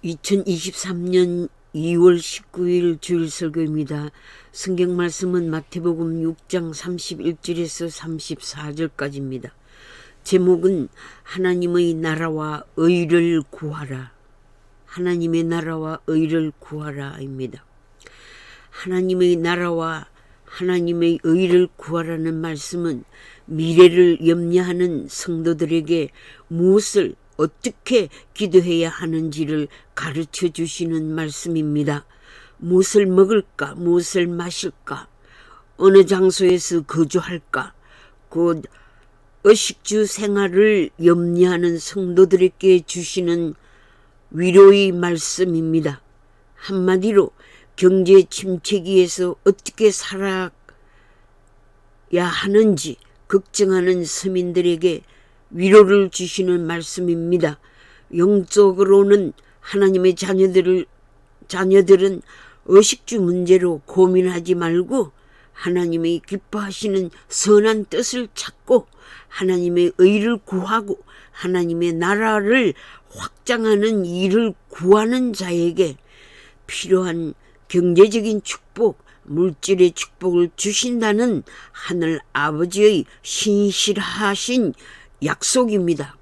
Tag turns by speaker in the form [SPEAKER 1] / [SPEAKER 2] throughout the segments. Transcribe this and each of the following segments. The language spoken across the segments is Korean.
[SPEAKER 1] 2023년 2월 19일 주일 설교입니다. 성경 말씀은 마태복음 6장 31절에서 34절까지입니다. 제목은 하나님의 나라와 의를 구하라. 하나님의 나라와 의를 구하라입니다. 하나님의 나라와 하나님의 의를 구하라는 말씀은 미래를 염려하는 성도들에게 무엇을 어떻게 기도해야 하는지를 가르쳐 주시는 말씀입니다. 무엇을 먹을까, 무엇을 마실까, 어느 장소에서 거주할까, 곧 의식주 생활을 염려하는 성도들에게 주시는 위로의 말씀입니다. 한마디로 경제 침체기에서 어떻게 살아야 하는지 걱정하는 서민들에게 위로를 주시는 말씀입니다. 영적으로는 하나님의 자녀들은 의식주 문제로 고민하지 말고 하나님의 기뻐하시는 선한 뜻을 찾고 하나님의 의를 구하고 하나님의 나라를 확장하는 일을 구하는 자에게 필요한 경제적인 축복, 물질의 축복을 주신다는 하늘 아버지의 신실하신 약속입니다.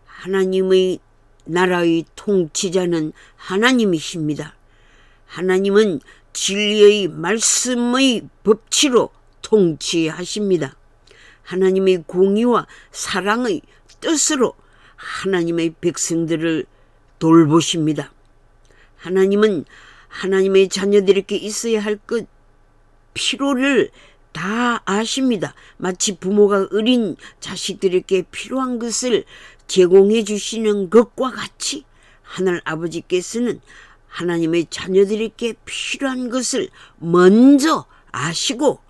[SPEAKER 1] 하나님의 나라의 통치자는 하나님이십니다. 하나님은 진리의 말씀의 법치로 통치하십니다. 하나님의 공의와 사랑의 뜻으로 하나님의 백성들을 돌보십니다. 하나님은 하나님의 자녀들에게 있어야 할 것 필요를 다 아십니다. 마치 부모가 어린 자식들에게 필요한 것을 제공해 주시는 것과 같이 하늘 아버지께서는 하나님의 자녀들에게 필요한 것을 먼저 아시고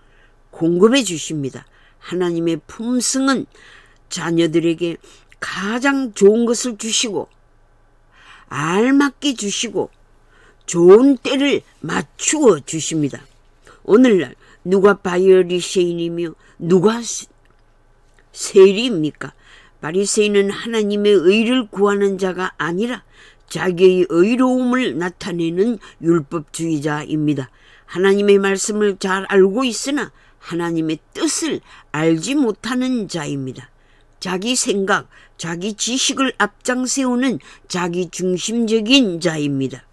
[SPEAKER 1] 공급해 주십니다. 하나님의 품성은 자녀들에게 가장 좋은 것을 주시고 알맞게 주시고 좋은 때를 맞추어 주십니다. 오늘날 누가 바리새인이며 누가 세리입니까? 바리새인은 하나님의 의를 구하는 자가 아니라 자기의 의로움을 나타내는 율법주의자입니다. 하나님의 말씀을 잘 알고 있으나 하나님의 뜻을 알지 못하는 자입니다. 자기 생각, 자기 지식을 앞장세우는 자기 중심적인 자입니다.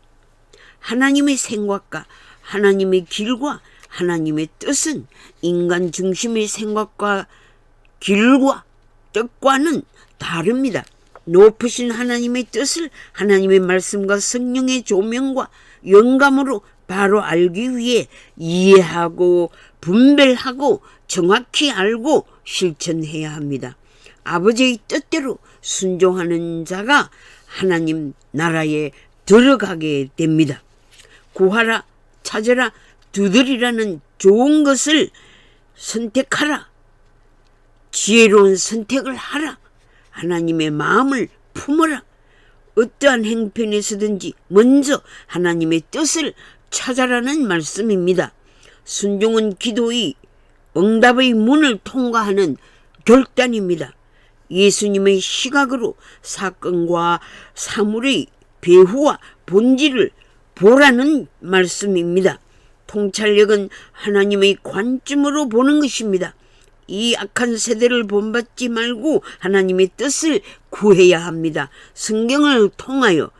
[SPEAKER 1] 하나님의 생각과 하나님의 길과 하나님의 뜻은 인간 중심의 생각과 길과 뜻과는 다릅니다. 높으신 하나님의 뜻을 하나님의 말씀과 성령의 조명과 영감으로 바로 알기 위해 이해하고 분별하고 정확히 알고 실천해야 합니다. 아버지의 뜻대로 순종하는 자가 하나님 나라에 들어가게 됩니다. 구하라, 찾으라, 두드리라는 좋은 것을 선택하라. 지혜로운 선택을 하라. 하나님의 마음을 품어라. 어떠한 행편에서든지 먼저 하나님의 뜻을 찾아라는 말씀입니다. 순종은 기도의 응답의 문을 통과하는 결단입니다. 예수님의 시각으로 사건과 사물의 배후와 본질을 보라는 말씀입니다. 통찰력은 하나님의 관점으로 보는 것입니다. 이 악한 세대를 본받지 말고 하나님의 뜻을 구해야 합니다. 성경을 통하여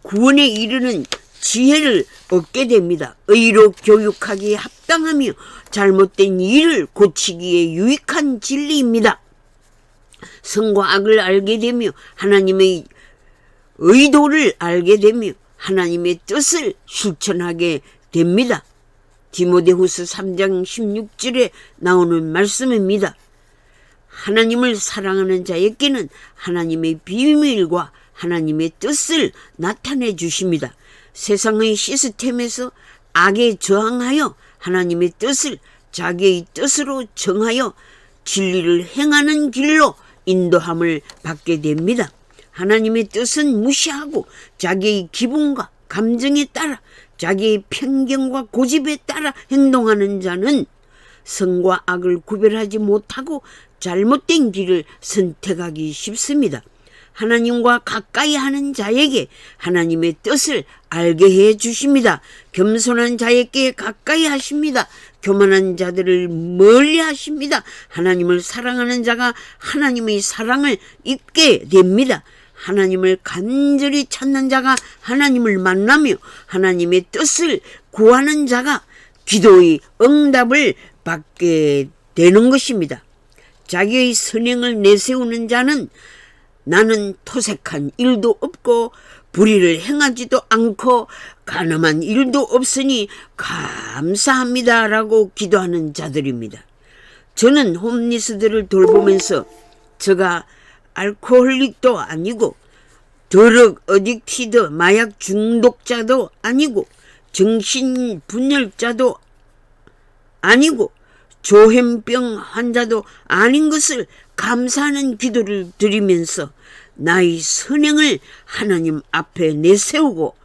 [SPEAKER 1] 구원에 이르는 지혜를 얻게 됩니다. 의로 교육하기에 합당하며 잘못된 일을 고치기에 유익한 진리입니다. 선과 악을 알게 되며 하나님의 의도를 알게 되며 하나님의 뜻을 실천하게 됩니다. 디모데후서 3장 16절에 나오는 말씀입니다. 하나님을 사랑하는 자에게는 하나님의 비밀과 하나님의 뜻을 나타내 주십니다. 세상의 시스템에서 악에 저항하여 하나님의 뜻을 자기의 뜻으로 정하여 진리를 행하는 길로 인도함을 받게 됩니다. 하나님의 뜻은 무시하고 자기의 기분과 감정에 따라 자기의 편견과 고집에 따라 행동하는 자는 선과 악을 구별하지 못하고 잘못된 길을 선택하기 쉽습니다. 하나님과 가까이 하는 자에게 하나님의 뜻을 알게 해 주십니다. 겸손한 자에게 가까이 하십니다. 교만한 자들을 멀리 하십니다. 하나님을 사랑하는 자가 하나님의 사랑을 입게 됩니다. 하나님을 간절히 찾는 자가 하나님을 만나며 하나님의 뜻을 구하는 자가 기도의 응답을 받게 되는 것입니다. 자기의 선행을 내세우는 자는 나는 토색한 일도 없고 불의를 행하지도 않고 가늠한 일도 없으니 감사합니다 라고 기도하는 자들입니다. 저는 홈리스들을 돌보면서 저가 알코올릭도 아니고 드럭 어딕티드 마약 중독자도 아니고 정신분열자도 아니고 조현병 환자도 아닌 것을 감사하는 기도를 드리면서 나의 선행을 하나님 앞에 내세우고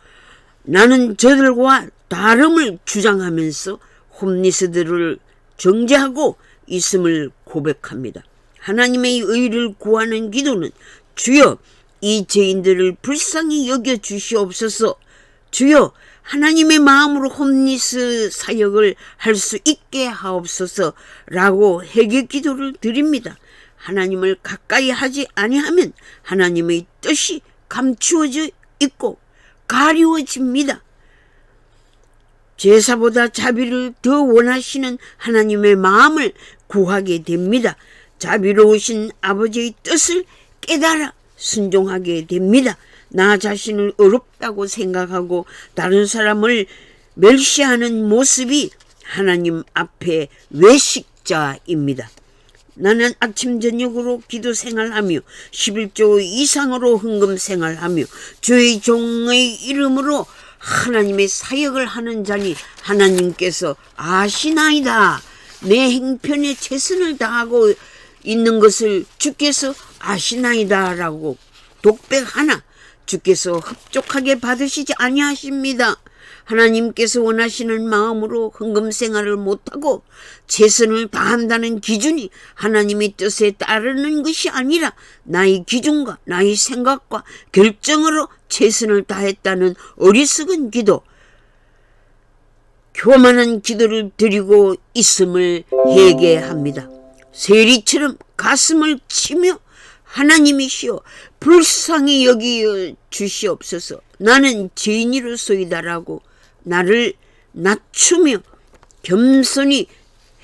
[SPEAKER 1] 나는 저들과 다름을 주장하면서 홈리스들을 정죄하고 있음을 고백합니다. 하나님의 의를 구하는 기도는 주여 이 죄인들을 불쌍히 여겨 주시옵소서. 주여 하나님의 마음으로 홈리스 사역을 할 수 있게 하옵소서 라고 회개 기도를 드립니다. 하나님을 가까이 하지 아니하면 하나님의 뜻이 감추어져 있고 가리워집니다. 제사보다 자비를 더 원하시는 하나님의 마음을 구하게 됩니다. 자비로우신 아버지의 뜻을 깨달아 순종하게 됩니다. 나 자신을 어렵다고 생각하고 다른 사람을 멸시하는 모습이 하나님 앞에 외식자입니다. 나는 아침 저녁으로 기도 생활하며 11조 이상으로 헌금 생활하며 주의 종의 이름으로 하나님의 사역을 하는 자니 하나님께서 아시나이다. 내 행편에 최선을 다하고 있는 것을 주께서 아시나이다 라고 독백하나 주께서 흡족하게 받으시지 아니하십니다. 하나님께서 원하시는 마음으로 헌금 생활을 못하고 최선을 다한다는 기준이 하나님의 뜻에 따르는 것이 아니라 나의 기준과 나의 생각과 결정으로 최선을 다했다는 어리석은 기도, 교만한 기도를 드리고 있음을 회개합니다. 세리처럼 가슴을 치며 하나님이시여 불쌍히 여기어 주시옵소서. 나는 죄인이로소이다라고 나를 낮추며 겸손히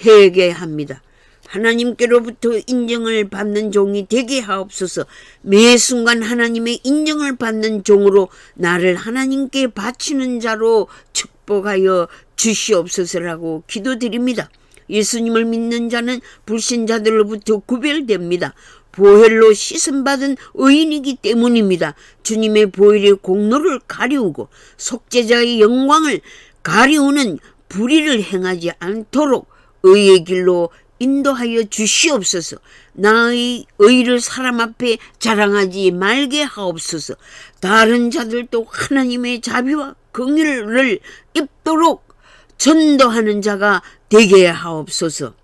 [SPEAKER 1] 회개합니다. 하나님께로부터 인정을 받는 종이 되게 하옵소서. 매 순간 하나님의 인정을 받는 종으로 나를 하나님께 바치는 자로 축복하여 주시옵소서라고 기도드립니다. 예수님을 믿는 자는 불신자들로부터 구별됩니다. 보혈로 씻음받은 의인이기 때문입니다. 주님의 보혈의 공로를 가리우고 속죄자의 영광을 가리우는 불의를 행하지 않도록 의의 길로 인도하여 주시옵소서. 나의 의를 사람 앞에 자랑하지 말게 하옵소서. 다른 자들도 하나님의 자비와 긍휼을 입도록 전도하는 자가 되게 하옵소서.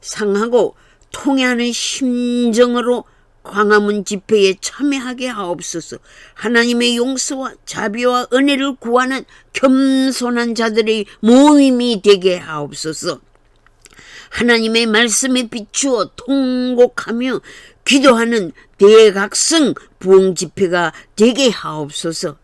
[SPEAKER 1] 상하고 통회하는 심정으로 광화문 집회에 참여하게 하옵소서. 하나님의 용서와 자비와 은혜를 구하는 겸손한 자들의 모임이 되게 하옵소서. 하나님의 말씀에 비추어 통곡하며 기도하는 대각성 부흥 집회가 되게 하옵소서.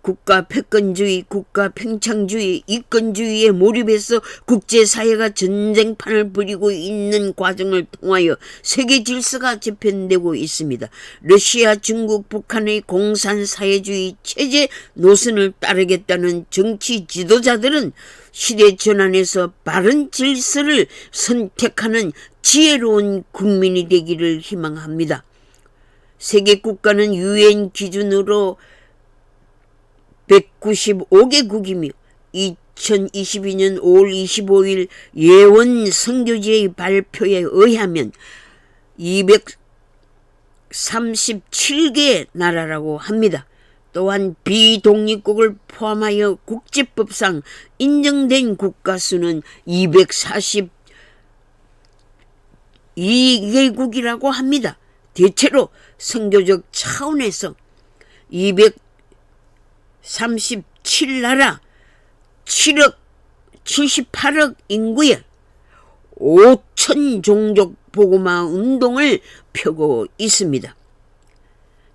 [SPEAKER 1] 국가 패권주의, 국가 팽창주의, 이권주의에 몰입해서 국제사회가 전쟁판을 벌이고 있는 과정을 통하여 세계 질서가 재편되고 있습니다. 러시아, 중국, 북한의 공산사회주의 체제 노선을 따르겠다는 정치 지도자들은 시대 전환에서 바른 질서를 선택하는 지혜로운 국민이 되기를 희망합니다. 세계 국가는 유엔 기준으로 195개국이며 2022년 5월 25일 예원 선교지의 발표에 의하면 237개 나라라고 합니다. 또한 비독립국을 포함하여 국제법상 인정된 국가 수는 242개국이라고 합니다. 대체로 선교적 차원에서 237나라 7억 78억 인구에 5천 종족 복음화 운동을 펴고 있습니다.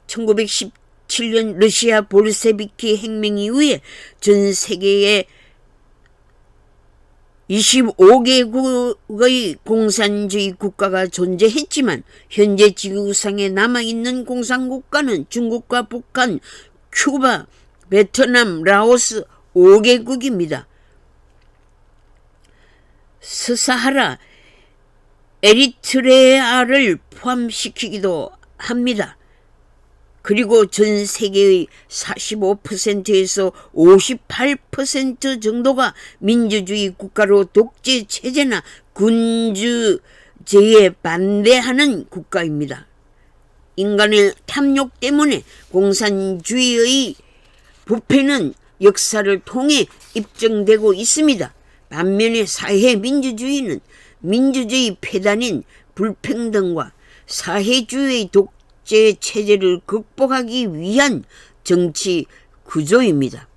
[SPEAKER 1] 1917년 러시아 볼셰비키 혁명 이후에 전 세계에 25개국의 공산주의 국가가 존재했지만 현재 지구상에 남아있는 공산국가는 중국과 북한, 큐바, 베트남, 라오스 5개국입니다. 스사하라, 에리트레아를 포함시키기도 합니다. 그리고 전 세계의 45%에서 58% 정도가 민주주의 국가로 독재 체제나 군주제에 반대하는 국가입니다. 인간의 탐욕 때문에 공산주의의 부패는 역사를 통해 입증되고 있습니다. 반면에 사회민주주의는 민주주의 폐단인 불평등과 사회주의의 독재 체제를 극복하기 위한 정치 구조입니다.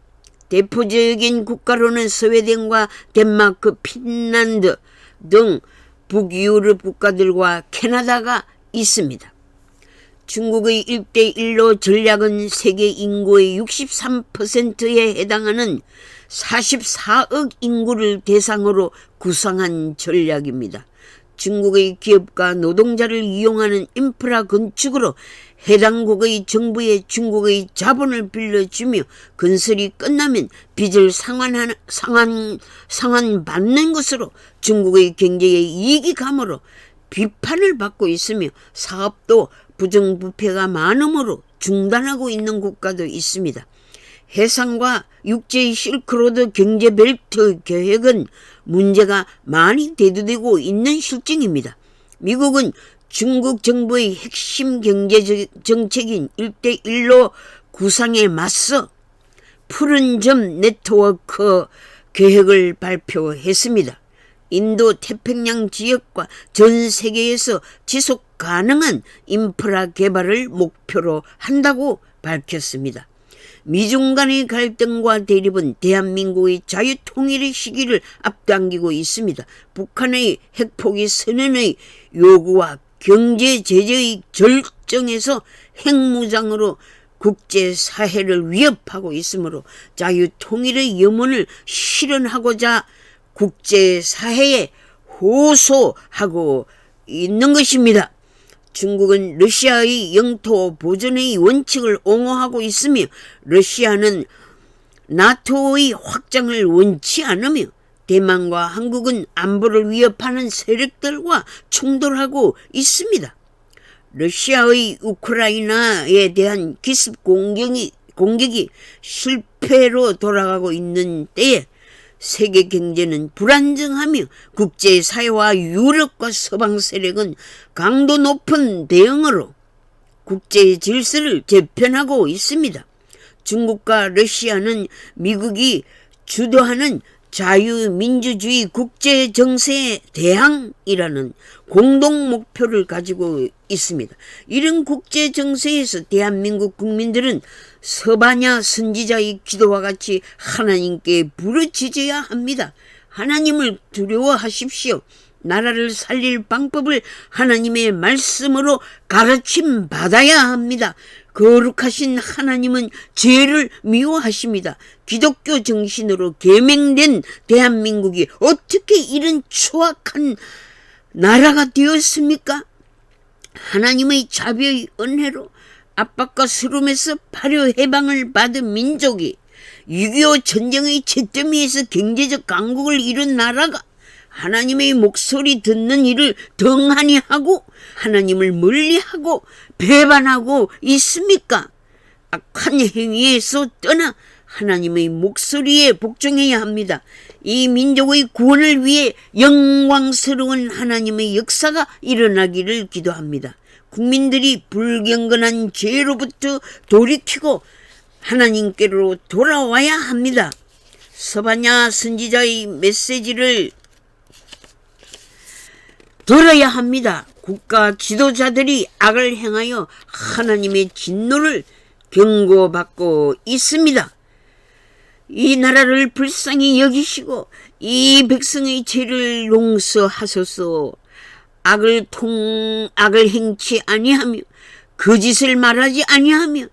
[SPEAKER 1] 대표적인 국가로는 스웨덴과 덴마크, 핀란드 등 북유럽 국가들과 캐나다가 있습니다. 중국의 1대1로 전략은 세계 인구의 63%에 해당하는 44억 인구를 대상으로 구상한 전략입니다. 중국의 기업과 노동자를 이용하는 인프라 건축으로 해당국의 정부에 중국의 자본을 빌려주며 건설이 끝나면 빚을 상환받는 것으로 중국의 경제에 이익이 가므로 비판을 받고 있으며 사업도 부정부패가 많으므로 중단하고 있는 국가도 있습니다. 해상과 육지의 실크로드 경제벨트 계획은 문제가 많이 대두되고 있는 실정입니다. 미국은 중국 정부의 핵심 경제 정책인 1대1로 구상에 맞서 푸른 점 네트워크 계획을 발표했습니다. 인도 태평양 지역과 전 세계에서 지속 가능한 인프라 개발을 목표로 한다고 밝혔습니다. 미중 간의 갈등과 대립은 대한민국의 자유통일의 시기를 앞당기고 있습니다. 북한의 핵포기 선언의 요구와 경제 제재의 절정에서 핵무장으로 국제사회를 위협하고 있으므로 자유통일의 염원을 실현하고자 국제사회에 호소하고 있는 것입니다. 중국은 러시아의 영토 보존의 원칙을 옹호하고 있으며 러시아는 나토의 확장을 원치 않으며 대만과 한국은 안보를 위협하는 세력들과 충돌하고 있습니다. 러시아의 우크라이나에 대한 기습 공격이 실패로 돌아가고 있는 때에 세계 경제는 불안정하며 국제사회와 유럽과 서방 세력은 강도 높은 대응으로 국제 질서를 재편하고 있습니다. 중국과 러시아는 미국이 주도하는 자유민주주의 국제정세의 대항이라는 공동 목표를 가지고 있습니다. 이런 국제정세에서 대한민국 국민들은 서바냐 선지자의 기도와 같이 하나님께 부르짖어야 합니다. 하나님을 두려워하십시오. 나라를 살릴 방법을 하나님의 말씀으로 가르침 받아야 합니다. 거룩하신 하나님은 죄를 미워하십니다. 기독교 정신으로 계명된 대한민국이 어떻게 이런 추악한 나라가 되었습니까? 하나님의 자비의 은혜로 압박과 슬픔에서 발효 해방을 받은 민족이 6.25 전쟁의 잿더미에서 경제적 강국을 이룬 나라가 하나님의 목소리 듣는 일을 덩하니 하고 하나님을 멀리하고 배반하고 있습니까? 악한 행위에서 떠나 하나님의 목소리에 복종해야 합니다. 이 민족의 구원을 위해 영광스러운 하나님의 역사가 일어나기를 기도합니다. 국민들이 불경건한 죄로부터 돌이키고 하나님께로 돌아와야 합니다. 서바냐 선지자의 메시지를 들어야 합니다. 국가 지도자들이 악을 행하여 하나님의 진노를 경고받고 있습니다. 이 나라를 불쌍히 여기시고 이 백성의 죄를 용서하소서. 악을 행치 아니하며 거짓을 말하지 아니하며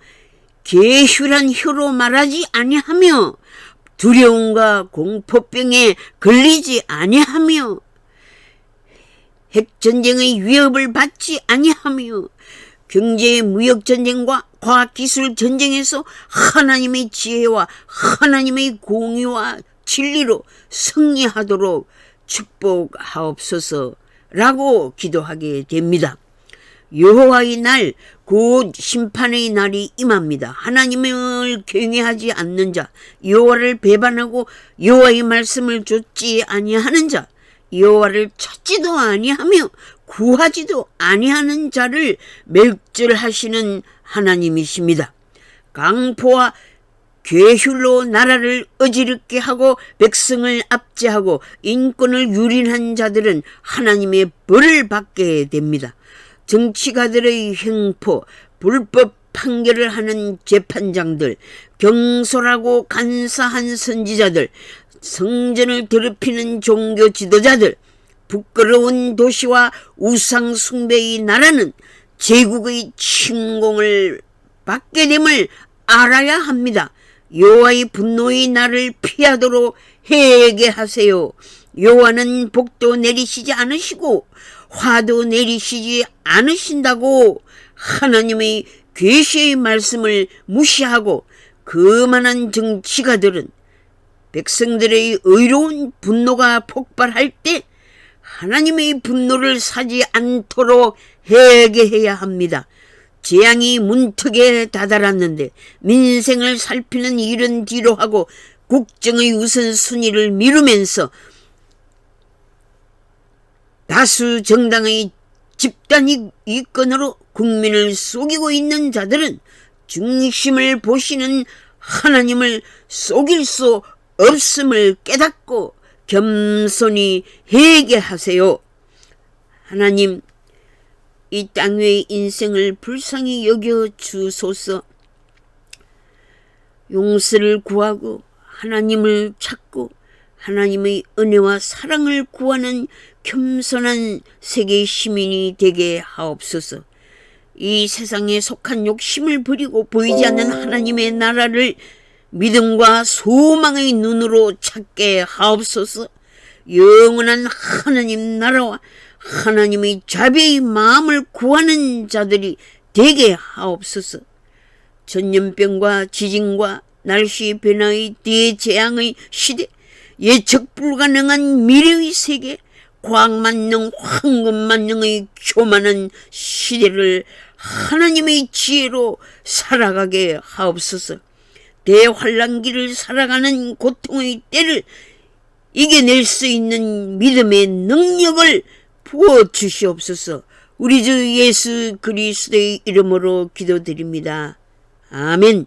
[SPEAKER 1] 계획한 혀로 말하지 아니하며 두려움과 공포병에 걸리지 아니하며 핵전쟁의 위협을 받지 아니하며 경제 무역 전쟁과 과학기술 전쟁에서 하나님의 지혜와 하나님의 공의와 진리로 승리하도록 축복하옵소서라고 기도하게 됩니다. 여호와의 날, 곧 심판의 날이 임합니다. 하나님을 경외하지 않는 자, 여호와를 배반하고 여호와의 말씀을 좇지 아니하는 자, 여호와를 찾지도 아니하며 구하지도 아니하는 자를 멸절하시는 하나님이십니다. 강포와 괴휼로 나라를 어지럽게 하고 백성을 압제하고 인권을 유린한 자들은 하나님의 벌을 받게 됩니다. 정치가들의 횡포, 불법 판결을 하는 재판장들, 경솔하고 간사한 선지자들, 성전을 더럽히는 종교 지도자들, 부끄러운 도시와 우상 숭배의 나라는 제국의 침공을 받게 됨을 알아야 합니다. 여호와의 분노의 날을 피하도록 회개하세요. 여호와는 복도 내리시지 않으시고 화도 내리시지 않으신다고 하나님의 계시의 말씀을 무시하고 거만한 정치가들은 백성들의 의로운 분노가 폭발할 때 하나님의 분노를 사지 않도록 회개해야 합니다. 재앙이 문턱에 다다랐는데 민생을 살피는 일은 뒤로 하고 국정의 우선순위를 미루면서 다수 정당의 집단 이권으로 국민을 속이고 있는 자들은 중심을 보시는 하나님을 속일 수 없음을 깨닫고 겸손히 회개하세요. 하나님, 이 땅 위의 인생을 불쌍히 여겨 주소서. 용서를 구하고 하나님을 찾고 하나님의 은혜와 사랑을 구하는 겸손한 세계 시민이 되게 하옵소서. 이 세상에 속한 욕심을 버리고 보이지 않는 하나님의 나라를 믿음과 소망의 눈으로 찾게 하옵소서. 영원한 하나님 나라와 하나님의 자비의 마음을 구하는 자들이 되게 하옵소서. 전염병과 지진과 날씨 변화의 대재앙의 시대, 예측 불가능한 미래의 세계, 과학만능 황금만능의 교만한 시대를 하나님의 지혜로 살아가게 하옵소서. 대환란기를 살아가는 고통의 때를 이겨낼 수 있는 믿음의 능력을 부어주시옵소서. 우리 주 예수 그리스도의 이름으로 기도드립니다. 아멘.